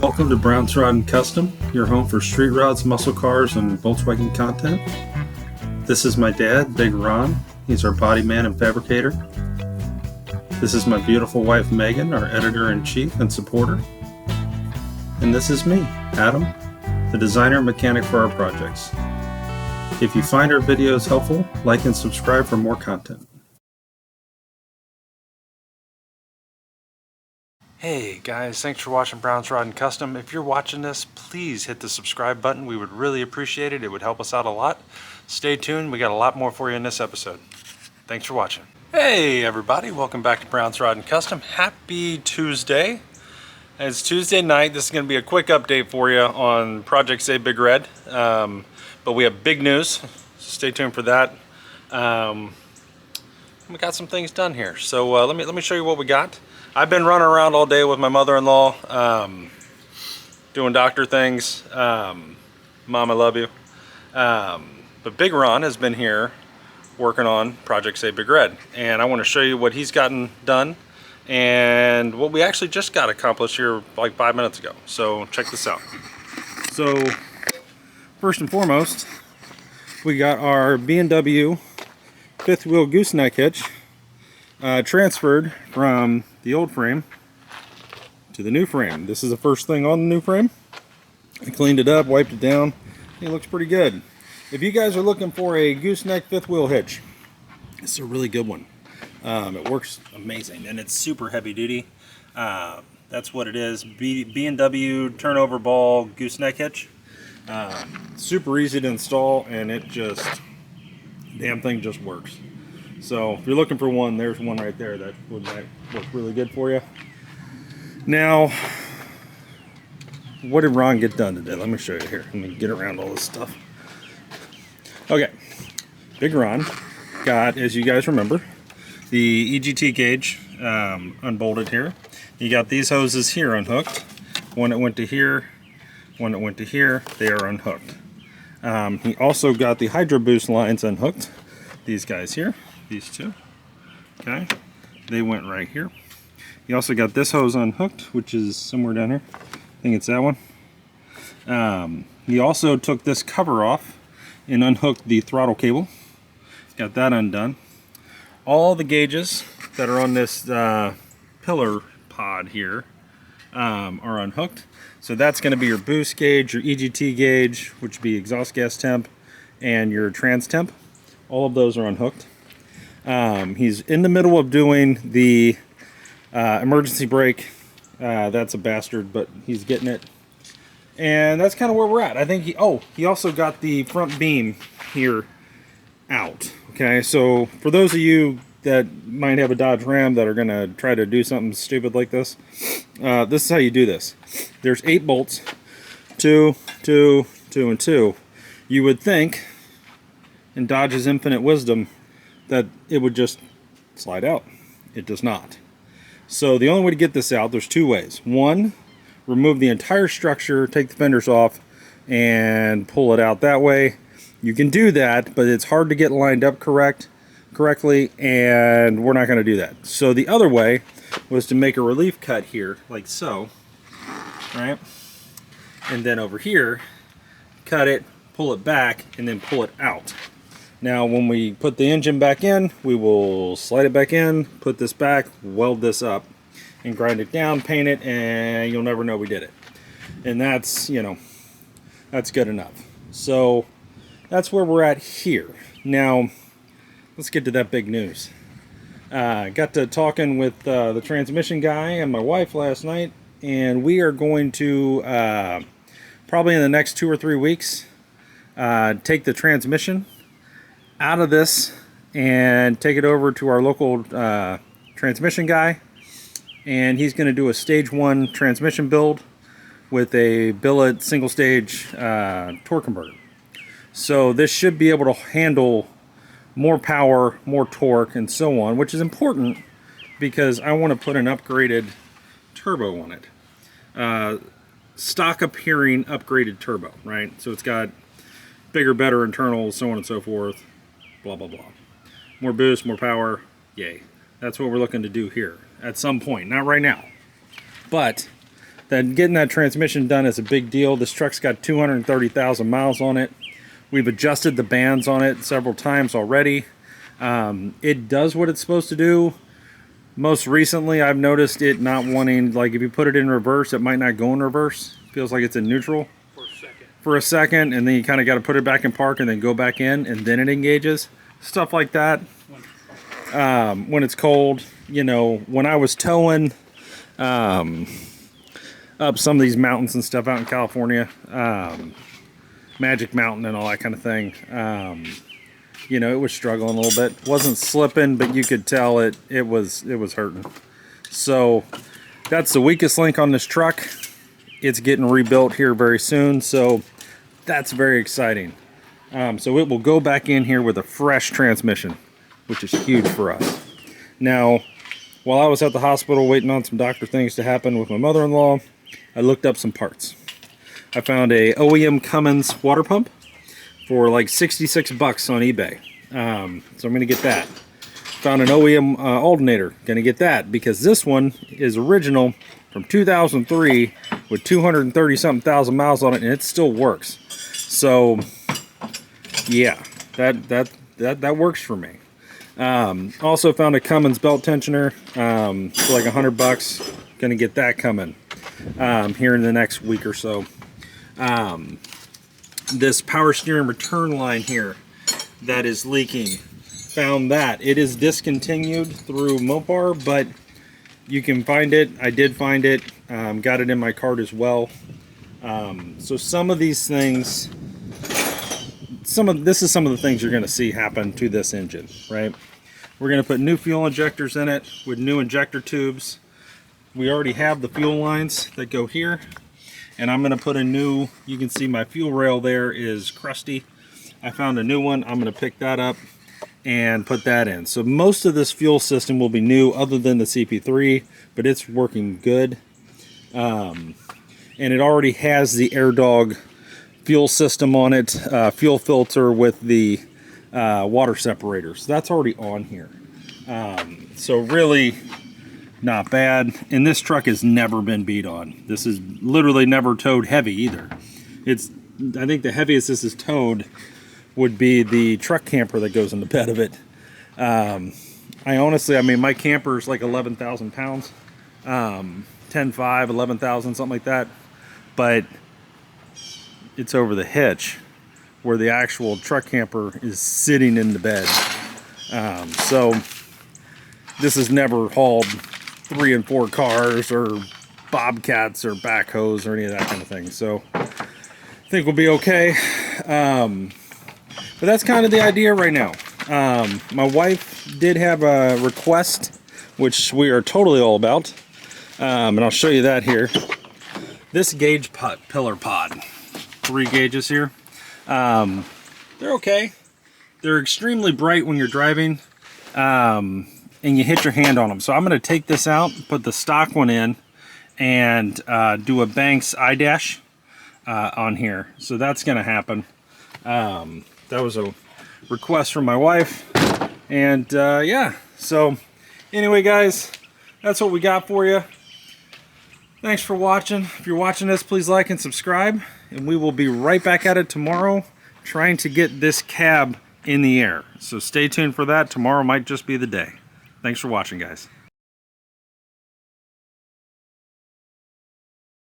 Welcome to Brown's Rod and Custom, your home for street rods, muscle cars, and Volkswagen content. This is my dad, Big Ron. He's our body man and fabricator. This is my beautiful wife, Megan, our editor-in-chief and supporter. And this is me, Adam, the designer and mechanic for our projects. If you find our videos helpful, like and subscribe for more content. Hey guys, thanks for watching Brown's Rod and Custom. If you're watching this, please hit the subscribe button. We would really appreciate it. It would help us out a lot. Stay tuned. We got a lot more for you in this episode. Thanks for watching. Hey everybody, welcome back to Brown's Rod and Custom. Happy Tuesday. It's Tuesday night. This is going to be a quick update for you on Project Say Big Red. But we have big news, so stay tuned for that. We got some things done here. So let me show you what we got. I've been running around all day with my mother-in-law, doing doctor things. Mom, I love you. But Big Ron has been here working on Project Say Big Red, and I want to show you what he's gotten done and what we actually just got accomplished here like 5 minutes ago. So check this out. So first and foremost, we got our B&W fifth wheel gooseneck hitch transferred from the old frame to the new frame. This is the first thing on the new frame. I cleaned it up, wiped it down. It looks pretty good. If you guys are looking for a gooseneck fifth wheel hitch, it's a really good one. It works amazing, and it's super heavy duty. That's what it is. B&W turnover ball gooseneck hitch. Super easy to install, and it just, damn thing just works. So if you're looking for one, there's one right there that might work really good for you. Now, what did Ron get done today? Let me show you here. Let me get around all this stuff. Okay, Big Ron got, as you guys remember, the EGT gauge unbolted here. You got these hoses here unhooked. One that went to here, one that went to here. They are unhooked. He also got the Hydro Boost lines unhooked. These guys here. These two, okay, they went right here. You also got this hose unhooked, which is somewhere down here. I think it's that one. He also took this cover off and unhooked the throttle cable. Got that undone. All the gauges that are on this pillar pod here are unhooked. So that's going to be your boost gauge, your EGT gauge, which would be exhaust gas temp, and your trans temp. All of those are unhooked. He's in the middle of doing the emergency brake. That's a bastard, but he's getting it. And that's kind of where we're at. I think he also got the front beam here out. Okay, so for those of you that might have a Dodge Ram that are going to try to do something stupid like this, this is how you do this. There's 8 bolts, 2, 2, 2, and 2. You would think, in Dodge's infinite wisdom, that it would just slide out. It does not. So the only way to get this out, there's 2 ways. One, remove the entire structure, take the fenders off, and pull it out that way. You can do that, but it's hard to get lined up correctly, and we're not going to do that. So the other way was to make a relief cut here, like so, right? And then over here, cut it, pull it back, and then pull it out. Now when we put the engine back in, we will slide it back in, put this back, weld this up, and grind it down, paint it, and you'll never know we did it. And that's, you know, that's good enough. So that's where we're at here. Now let's get to that big news. Got to talking with the transmission guy and my wife last night, and we are going to probably in the next 2 or 3 weeks take the transmission out of this and take it over to our local transmission guy, and he's going to do a stage 1 transmission build with a billet single stage torque converter. So this should be able to handle more power, more torque, and so on, which is important because I want to put an upgraded turbo on it. Stock appearing upgraded turbo, right? So it's got bigger, better internals, so on and so forth. Blah, blah, blah. More boost, more power, yay. That's what we're looking to do here at some point, not right now. But getting that transmission done is a big deal. This truck's got 230,000 miles on it. We've adjusted the bands on it several times already. It does what it's supposed to do. Most recently, I've noticed it not wanting, like if you put it in reverse, it might not go in reverse. Feels like it's in neutral for a second, and then you kind of got to put it back in park and then go back in, and then it engages. Stuff like that. When it's cold, you know, when I was towing up some of these mountains and stuff out in California, Magic Mountain and all that kind of thing, you know, it was struggling a little bit. Wasn't slipping, but you could tell it was hurting. So that's the weakest link on this truck. It's getting rebuilt here very soon, so that's very exciting. So it will go back in here with a fresh transmission, which is huge for us. Now, while I was at the hospital waiting on some doctor things to happen with my mother-in-law, I looked up some parts. I found a OEM Cummins water pump for like 66 bucks on eBay. So I'm going to get that. Found an OEM alternator. Going to get that because this one is original from 2003 with 230 something thousand miles on it, and it still works. So yeah, that works for me. Also found a Cummins belt tensioner for like 100 bucks. Going to get that coming here in the next week or so. This power steering return line here that is leaking, found that. It is discontinued through Mopar, but you can find it. I did find it. Got it in my cart as well. So some of these things, this is some of the things you're going to see happen to this engine, right? We're going to put new fuel injectors in it with new injector tubes. We already have the fuel lines that go here. And I'm going to put a new, you can see my fuel rail there is crusty. I found a new one. I'm going to pick that up and put that in. So most of this fuel system will be new other than the CP3, but it's working good. And it already has the AirDog fuel system on it, fuel filter with the water separators. That's already on here. So really not bad. And this truck has never been beat on. This is literally never towed heavy either. I think the heaviest this is towed would be the truck camper that goes in the bed of it. I mean, my camper is like 11,000 pounds. 10.5, 11,000, something like that. But it's over the hitch where the actual truck camper is sitting in the bed. So this has never hauled 3 and 4 cars or bobcats or backhoes or any of that kind of thing. So I think we'll be okay. But that's kind of the idea right now. My wife did have a request, which we are totally all about. And I'll show you that here. This gauge pillar pod, 3 gauges here. They're okay. They're extremely bright when you're driving, and you hit your hand on them. So I'm going to take this out, put the stock one in, and do a Banks iDash on here. So that's going to happen. That was a request from my wife, and yeah. So anyway, guys, that's what we got for you. Thanks for watching. If you're watching this, please like and subscribe, and we will be right back at it tomorrow trying to get this cab in the air. So stay tuned for that. Tomorrow might just be the day. Thanks for watching, guys.